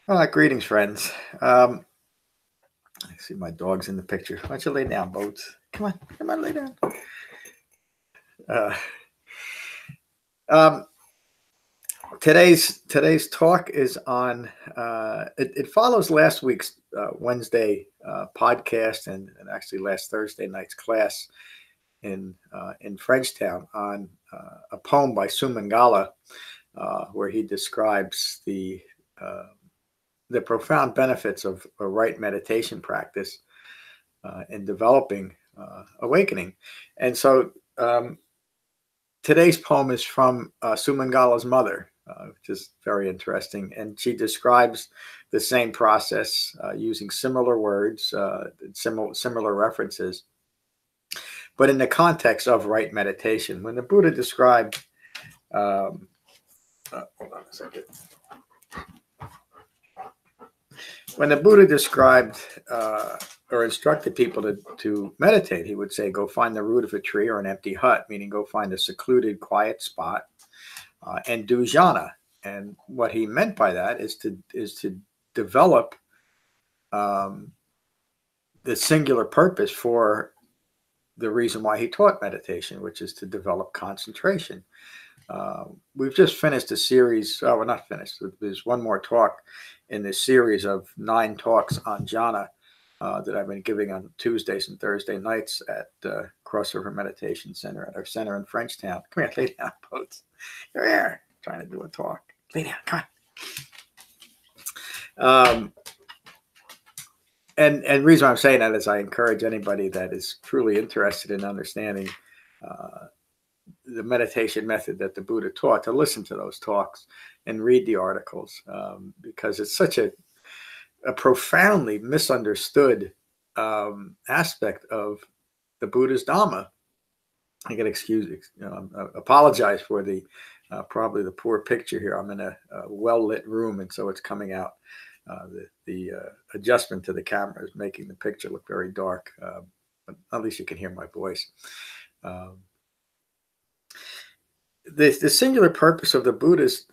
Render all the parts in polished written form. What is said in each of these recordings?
Greetings, friends. I see my dog's in the picture. Why don't you lay down, Boats? Come on, lay down. Uh, um, today's talk is on. It follows last week's Wednesday podcast and actually last Thursday night's class in Frenchtown on a poem by Sumangala, where he describes the profound benefits of a right meditation practice in developing awakening. And so today's poem is from Sumangala's mother, which is very interesting. And she describes the same process using similar words, similar references, but in the context of right meditation. When the Buddha described, hold on a second. When the Buddha described or instructed people to meditate, he would say, go find the root of a tree or an empty hut, meaning go find a secluded, quiet spot and do jhana. And what he meant by that is to develop the singular purpose for the reason why he taught meditation, which is to develop concentration. We've just finished a series. Oh, we're not finished. There's one more talk in this series of 9 talks on jhana that I've been giving on Tuesdays and Thursday nights at Crossover Meditation Center at our center in Frenchtown. Come here, lay down, Boats. You're here, trying to do a talk. Lay down, come on. And the reason I'm saying that is I encourage anybody that is truly interested in understanding the meditation method that the Buddha taught to listen to those talks and read the articles, because it's such a profoundly misunderstood aspect of the Buddha's Dhamma. I can apologize for the probably the poor picture here. I'm in a well-lit room, and so it's coming out. The adjustment to the camera is making the picture look very dark, but at least you can hear my voice. The singular purpose of the Buddha's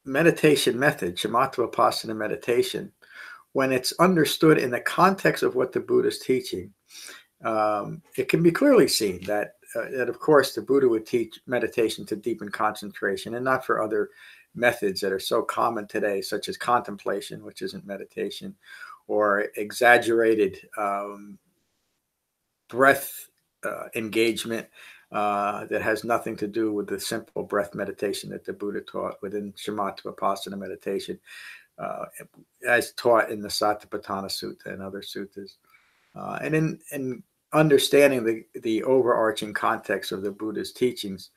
meditation method, shamatha vipassana meditation, when it's understood in the context of what the Buddha is teaching, it can be clearly seen that of course the Buddha would teach meditation to deepen concentration, and not for other methods that are so common today, such as contemplation, which isn't meditation, or exaggerated breath engagement that has nothing to do with the simple breath meditation that the Buddha taught within shamatha vipassana meditation, as taught in the Sutta Pitaka Sutta and other suttas. And in understanding the overarching context of the Buddha's teachings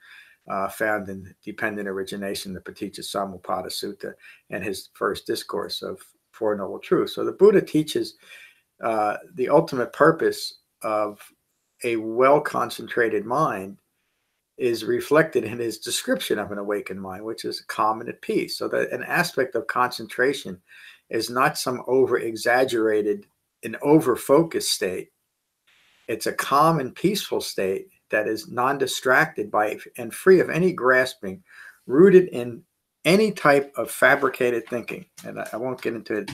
found in Dependent Origination, the Paticca Sutta, and his first discourse of Four Noble Truths. So the Buddha teaches the ultimate purpose of a well-concentrated mind is reflected in his description of an awakened mind, which is calm and at peace. So that an aspect of concentration is not some over-exaggerated and over-focused state. It's a calm and peaceful state that is non-distracted by and free of any grasping, rooted in any type of fabricated thinking. And I won't get into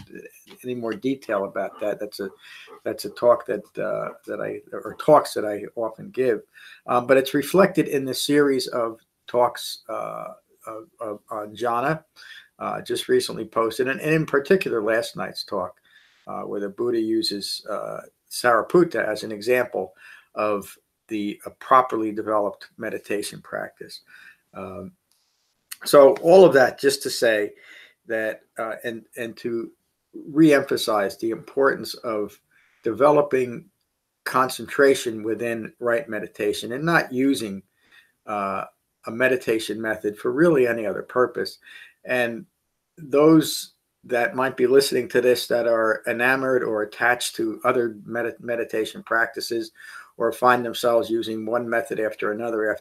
any more detail about that. That's a talk talks that I often give, but it's reflected in the series of talks on jhana, just recently posted, and in particular last night's talk, where the Buddha uses Sariputta as an example of a properly developed meditation practice. So all of that just to say that, and to reemphasize the importance of developing concentration within right meditation and not using a meditation method for really any other purpose. And those that might be listening to this that are enamored or attached to other meditation practices, or find themselves using one method after another,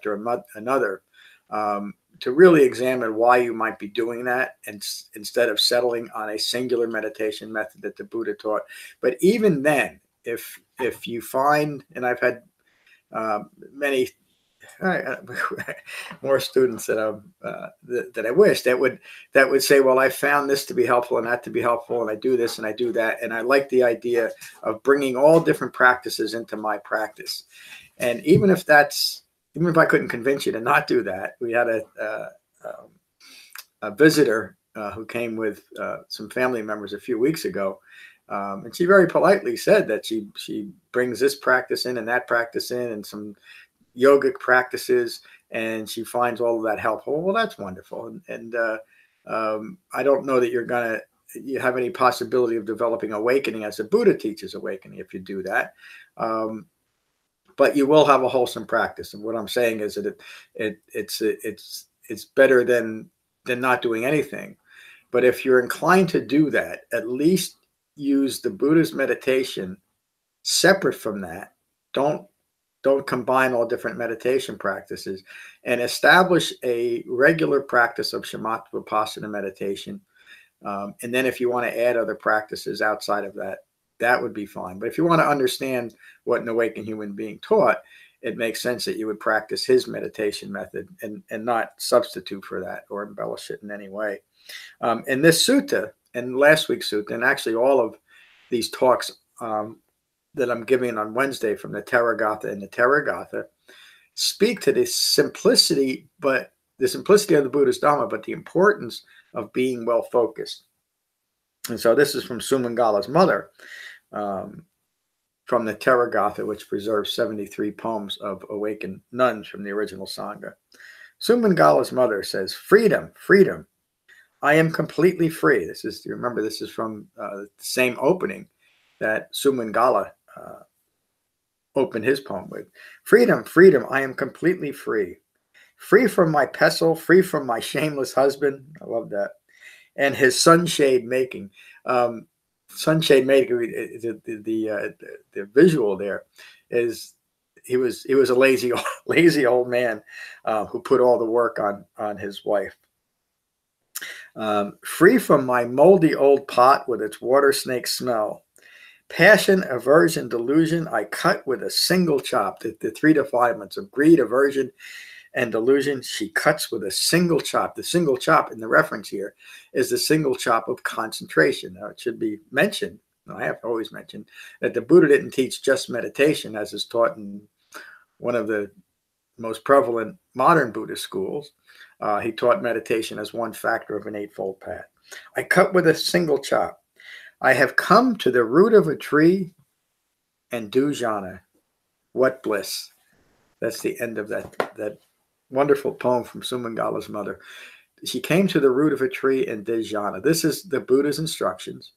to really examine why you might be doing that, and instead of settling on a singular meditation method that the Buddha taught. But even then, if you find, and I've had many more students that I wish that would say, well, I found this to be helpful and that to be helpful, and I do this and I do that, and I like the idea of bringing all different practices into my practice. And even if I couldn't convince you to not do that, we had a visitor who came with some family members a few weeks ago. And she very politely said that she brings this practice in and that practice in and some yogic practices, and she finds all of that helpful. Well, that's wonderful. And I don't know that you have any possibility of developing awakening as the Buddha teaches awakening if you do that. But you will have a wholesome practice. And what I'm saying is that it's better than not doing anything. But if you're inclined to do that, at least use the Buddha's meditation separate from that. Don't combine all different meditation practices, and establish a regular practice of shamatha vipassana meditation. And then if you want to add other practices outside of that, that would be fine. But if you want to understand what an awakened human being taught, it makes sense that you would practice his meditation method and not substitute for that or embellish it in any way. In this sutta, and last week's sutta, and actually all of these talks that I'm giving on Wednesday from the Therigatha and the Therigatha speak to this simplicity, but the simplicity of the Buddha's Dhamma, but the importance of being well focused. And so this is from Sumangala's mother, from the Therigatha, which preserves 73 poems of awakened nuns from the original Sangha. Sumangala's mother says, "Freedom, freedom. I am completely free." This is from the same opening that Sumangala opened his poem with. "Freedom, freedom. I am completely free. Free from my pestle, free from my shameless husband." I love that. And his sunshade making. Sunshade making, the visual there is he was a lazy old man who put all the work on his wife. "Free from my moldy old pot with its water snake smell. Passion, aversion, delusion, I cut with a single chop." The three defilements of greed, aversion, and delusion, she cuts with a single chop. The single chop in the reference here is the single chop of concentration. Now, it should be mentioned, I have always mentioned, that the Buddha didn't teach just meditation as is taught in one of the most prevalent modern Buddhist schools. He taught meditation as one factor of an Eightfold Path. "I cut with a single chop. I have come to the root of a tree and do jhana. What bliss." That's the end of that wonderful poem from Sumangala's mother. She came to the root of a tree and did jhana. This is the Buddha's instructions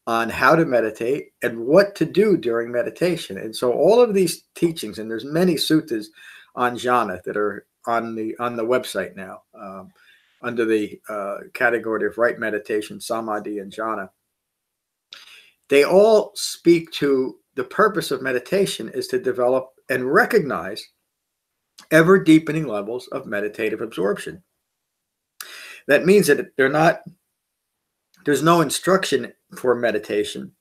on how to meditate and what to do during meditation. And so all of these teachings, and there's many suttas on jhana that are on the website now, under the category of right meditation, samadhi, and jhana. They all speak to the purpose of meditation is to develop and recognize ever deepening levels of meditative absorption. That means that there's no instruction for meditation,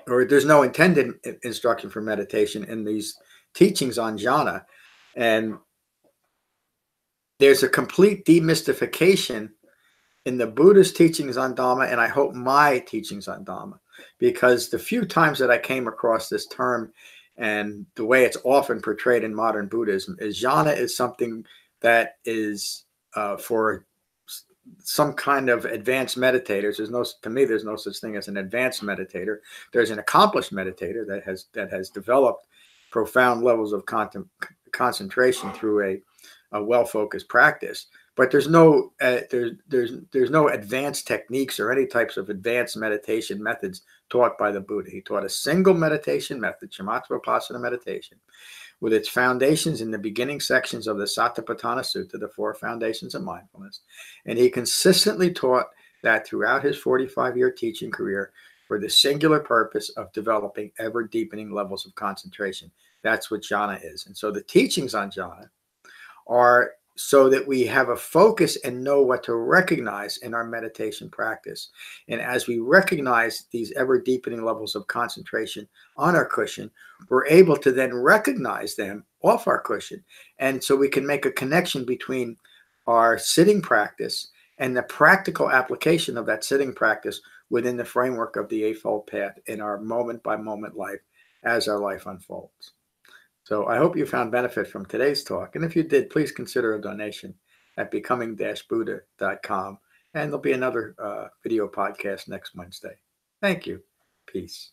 or there's no intended instruction for meditation in these teachings on jhana. And there's a complete demystification in the Buddha's teachings on Dhamma, and I hope my teachings on Dhamma, because the few times that I came across this term and the way it's often portrayed in modern Buddhism is jhana is something that is for some kind of advanced meditators. To me, there's no such thing as an advanced meditator. There's an accomplished meditator that has developed profound levels of concentration through a well-focused practice. But there's no advanced techniques or any types of advanced meditation methods taught by the Buddha. He taught a single meditation method, shamatha vipassana meditation, with its foundations in the beginning sections of the Satipatthana Sutta, the 4 foundations of mindfulness. And he consistently taught that throughout his 45-year teaching career for the singular purpose of developing ever deepening levels of concentration. That's what jhana is. And so the teachings on jhana are so that we have a focus and know what to recognize in our meditation practice. And as we recognize these ever deepening levels of concentration on our cushion, we're able to then recognize them off our cushion. And so we can make a connection between our sitting practice and the practical application of that sitting practice within the framework of the Eightfold Path in our moment by moment life as our life unfolds. So I hope you found benefit from today's talk. And if you did, please consider a donation at becoming-buddha.com. And there'll be another video podcast next Wednesday. Thank you. Peace.